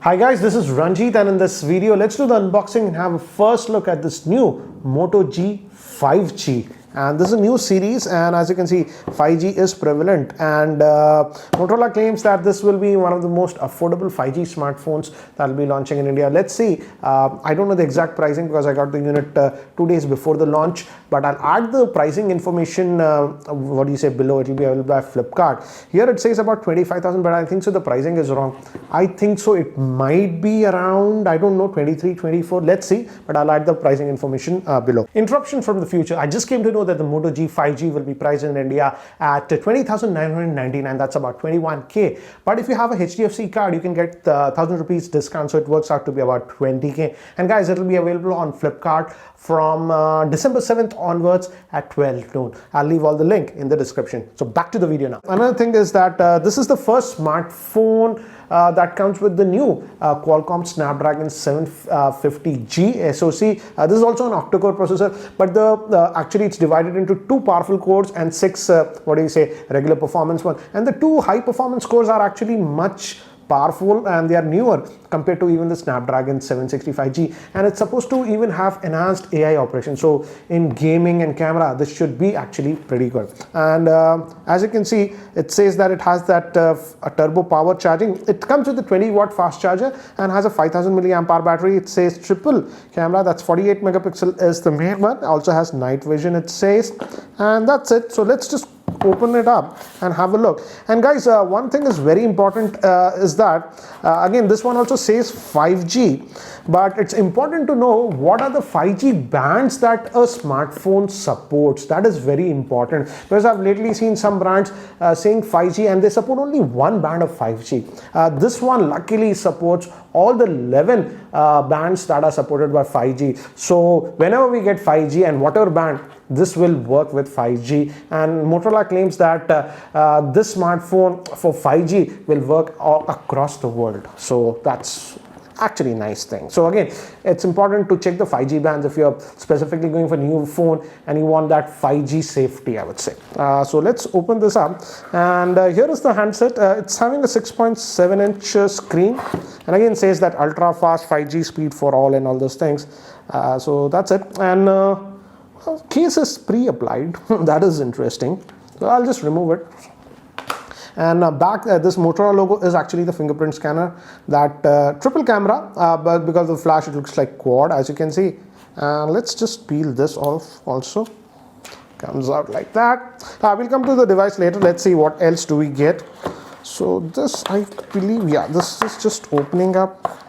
Hi guys, this is Ranjit, and in this video let's do the unboxing and have a first look at this new Moto G 5G. And this is a new series, and as you can see 5G is prevalent, and Motorola claims that this will be one of the most affordable 5G smartphones that will be launching in India. Let's see. I don't know the exact pricing because I got the unit 2 days before the launch, but I'll add the pricing information below. It will be available by Flipkart. Here it says about 25,000, but I think so the pricing is wrong. I think so it might be around, I don't know, 23, 24. Let's see, but I'll add the pricing information below. Interruption from the future. I just came to know that the Moto G 5G will be priced in India at 20,999. That's about 21k. But if you have a HDFC card, you can get 1,000 rupees discount, so it works out to be about 20k. And guys, it will be available on Flipkart from December 7th onwards at 12 noon. I'll leave all the link in the description. So back to the video now. Another thing is that this is the first smartphone that comes with the new Qualcomm Snapdragon 750G SoC. This is also an octa-core processor, but actually it's divided into two powerful cores and six regular performance one. And the two high performance cores are actually much powerful, and they are newer compared to even the Snapdragon 765G, and it's supposed to even have enhanced AI operation. So in gaming and camera, this should be actually pretty good. And as you can see, it says that it has that a turbo power charging. It comes with a 20-watt fast charger and has a 5,000 milliampere battery. It says triple camera, that's 48 megapixel is the main one. Also has night vision, it says, and that's it. So let's just open it up and have a look. And guys, one thing is very important is that again, this one also says 5G, but it's important to know what are the 5G bands that a smartphone supports. That is very important, because I've lately seen some brands saying 5G and they support only one band of 5G. This one luckily supports all the 11 bands that are supported by 5G. So whenever we get 5G and whatever band, this will work with 5G. And Motorola claims that this smartphone for 5G will work all across the world. So that's actually a nice thing. So again, it's important to check the 5G bands if you're specifically going for a new phone and you want that 5G safety, I would say. So let's open this up, and here is the handset. It's having a 6.7-inch screen, and again says that ultra fast 5G speed for all and all those things. So that's it. And case is pre-applied. That is interesting. So I'll just remove it. And back, this Motorola logo is actually the fingerprint scanner. That triple camera, but because of the flash, it looks like quad, as you can see. Let's just peel this off also. Comes out like that. We'll come to the device later. Let's see what else do we get. So this, I believe, yeah, this is just opening up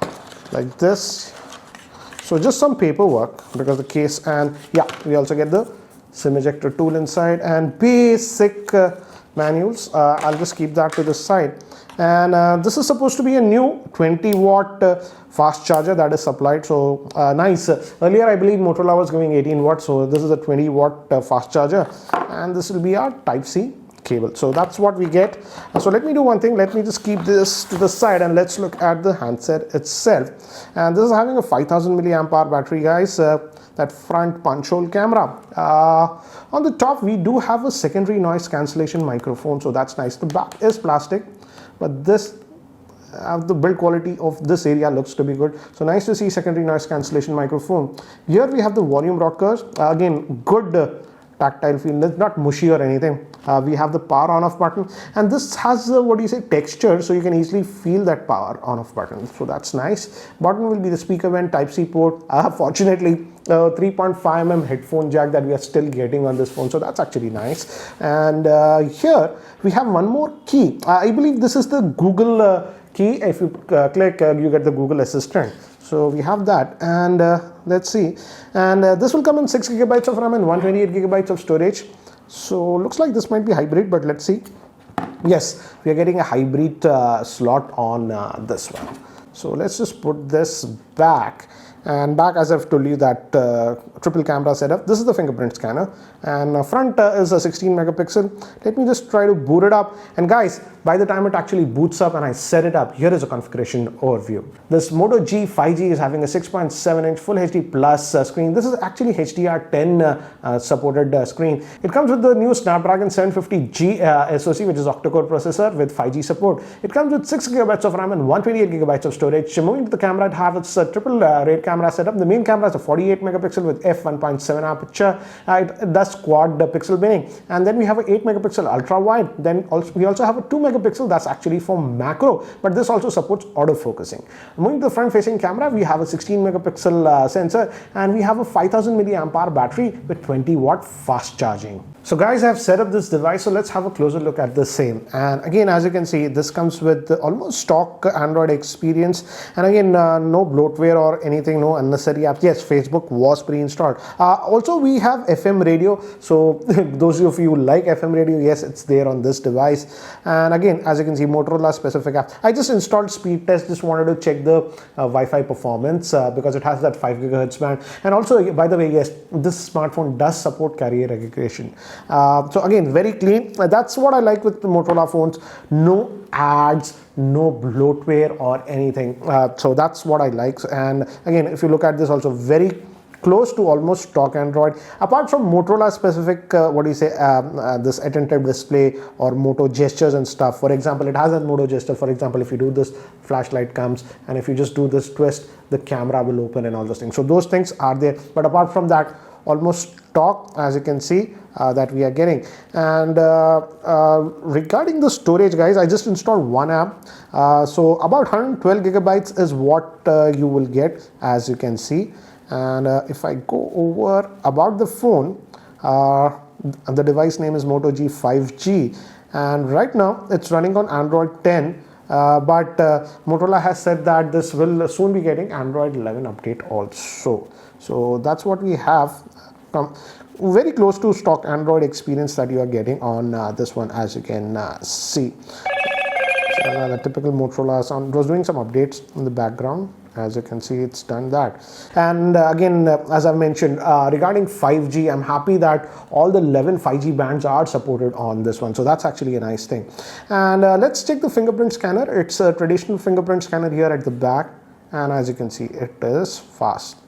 like this. So just some paperwork because the case, and yeah, we also get the SIM ejector tool inside and basic manuals. I'll just keep that to the side. And this is supposed to be a new 20-watt fast charger that is supplied. So nice. Earlier, I believe Motorola was giving 18 watts. So this is a 20-watt fast charger, and this will be our Type-C cable. So that's what we get. So let me do one thing. Let me just keep this to the side and let's look at the handset itself. And this is having a 5,000 milliampere battery, guys. That front punch hole camera. On the top, we do have a secondary noise cancellation microphone, so that's nice. The back is plastic, but this the build quality of this area looks to be good. So nice to see secondary noise cancellation microphone. Here we have the volume rockers. Again, good tactile feel. It's not mushy or anything. We have the power on off button, and this has texture, so you can easily feel that power on off button. So that's nice. Button will be the speaker vent, Type-C port. Fortunately, 3.5mm headphone jack that we are still getting on this phone, so that's actually nice. And here we have one more key. I believe this is the Google key. If you click, you get the Google Assistant. So we have that, and let's see. And this will come in 6 GB of RAM and 128 GB of storage. So looks like this might be hybrid, but let's see. Yes, we are getting a hybrid slot on this one. So let's just put this back. And back, as I've told you, that triple camera setup. This is the fingerprint scanner, and front is a 16 megapixel. Let me just try to boot it up. And guys, by the time it actually boots up and I set it up, here is a configuration overview. This Moto G 5G is having a 6.7-inch Full HD Plus screen. This is actually HDR10 supported screen. It comes with the new Snapdragon 750G SoC, which is octa-core processor with 5G support. It comes with 6GB of RAM and 128GB of storage. Moving to the camera, it has a triple rear camera setup. The main camera is a 48 megapixel with f1.7 aperture. It does quad pixel binning, and then we have an 8 megapixel ultra wide. Then we also have a 2 megapixel that's actually for macro, but this also supports autofocusing. Moving to the front facing camera, we have a 16 megapixel sensor, and we have a 5000 milliamp hour battery with 20 watt fast charging. So guys, I've set up this device, so let's have a closer look at the same. And again, as you can see, this comes with almost stock Android experience, and again, no bloatware or anything, no unnecessary apps. Yes, Facebook was pre-installed. Also, we have FM radio, so those of you who like FM radio, yes, it's there on this device. And again, as you can see, Motorola specific apps. I just installed Speed Test, just wanted to check the Wi-Fi performance because it has that 5 gigahertz band. And also, by the way, yes, this smartphone does support carrier aggregation. So again, very clean. That's what I like with the Motorola phones. No ads, no bloatware or anything. So that's what I like. And again, if you look at this, also very close to almost stock Android, apart from Motorola specific this attentive display or Moto gestures and stuff. For example, it has a Moto gesture. For example, if you do this, flashlight comes, and if you just do this twist, the camera will open and all those things. So those things are there, but apart from that, almost stock, as you can see, that we are getting. And regarding the storage, guys, I just installed one app, so about 112 gigabytes is what you will get, as you can see. And if I go over about the phone, the device name is Moto G 5G, and right now it's running on Android 10. But Motorola has said that this will soon be getting Android 11 update also. So that's what we have. Very close to stock Android experience that you are getting on this one, as you can see. So, the typical Motorola sound was doing some updates in the background. As you can see, it's done that. And again, as I mentioned, regarding 5G, I'm happy that all the 11 5G bands are supported on this one. So that's actually a nice thing. And let's check the fingerprint scanner. It's a traditional fingerprint scanner here at the back. And as you can see, it is fast.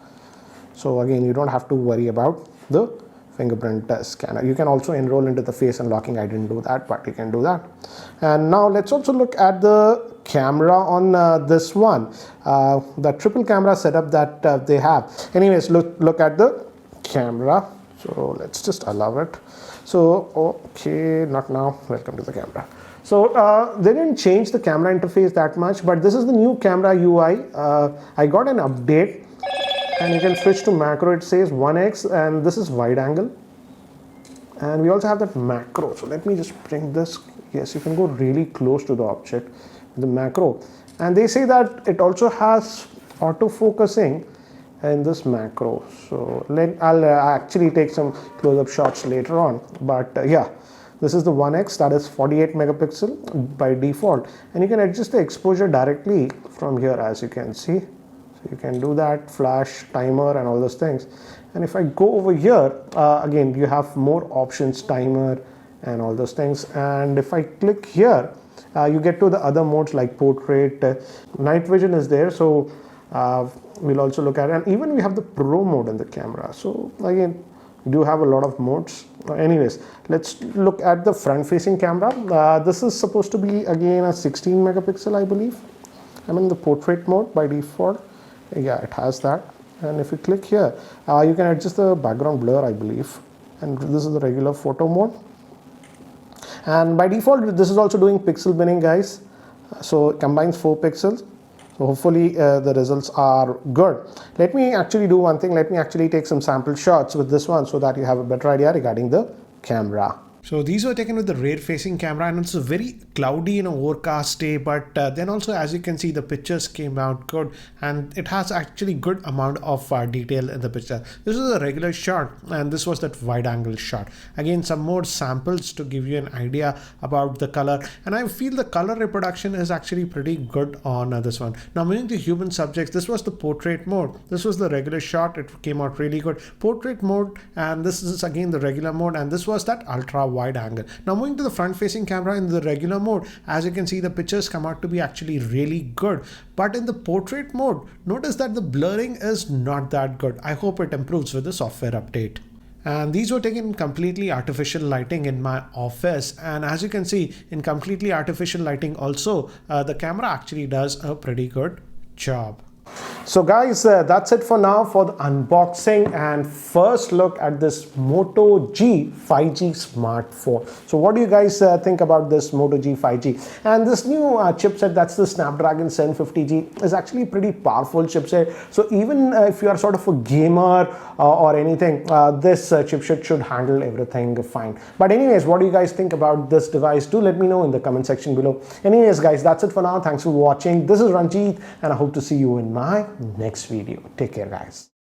So again, you don't have to worry about the fingerprint scanner. You can also enroll into the face unlocking. I didn't do that, but you can do that. And now let's also look at the camera on this one, the triple camera setup that they have. Anyways, look at the camera. So let's just allow it. So okay, not now. Welcome to the camera. So they didn't change the camera interface that much, but this is the new camera UI. I got an update. And you can switch to macro. It says 1x, and this is wide angle, and we also have that macro. So let me just bring this. Yes, you can go really close to the object with the macro, and they say that it also has autofocusing in this macro. So I'll actually take some close-up shots later on, but yeah, this is the 1x, that is 48 megapixel by default, and you can adjust the exposure directly from here, as you can see. You can do that, flash, timer, and all those things. And if I go over here, again, you have more options, timer, and all those things. And if I click here, you get to the other modes like portrait, night vision is there. So we'll also look at it. And even we have the pro mode in the camera. So again, we do have a lot of modes. Anyways, let's look at the front facing camera. This is supposed to be again a 16 megapixel, I believe. I'm in the portrait mode by default. Yeah, it has that. And if you click here, you can adjust the background blur, I believe. And this is the regular photo mode. And by default, this is also doing pixel binning, guys. So it combines 4 pixels. So hopefully the results are good. Let me actually do one thing. Let me actually take some sample shots with this one so that you have a better idea regarding the camera. So these were taken with the rear facing camera, and it's a very cloudy and overcast day, but then also, as you can see, the pictures came out good, and it has actually good amount of detail in the picture. This is a regular shot, and this was that wide angle shot. Again, some more samples to give you an idea about the color, and I feel the color reproduction is actually pretty good on this one. Now moving to human subjects, this was the portrait mode. This was the regular shot. It came out really good. Portrait mode, and this is again the regular mode, and this was that ultra wide angle. Now moving to the front facing camera in the regular mode, as you can see, the pictures come out to be actually really good. But in the portrait mode, notice that the blurring is not that good. I hope it improves with the software update. And these were taken in completely artificial lighting in my office, and as you can see, in completely artificial lighting also, the camera actually does a pretty good job. So guys, that's it for now for the unboxing and first look at this Moto G 5G smartphone. So what do you guys think about this Moto G 5G? And this new chipset, that's the Snapdragon 750G, is actually a pretty powerful chipset. So even if you are sort of a gamer or anything, this chipset should handle everything fine. But anyways, what do you guys think about this device? Do let me know in the comment section below. Anyways guys, that's it for now. Thanks for watching. This is Ranjit and I hope to see you in my next video. Take care guys.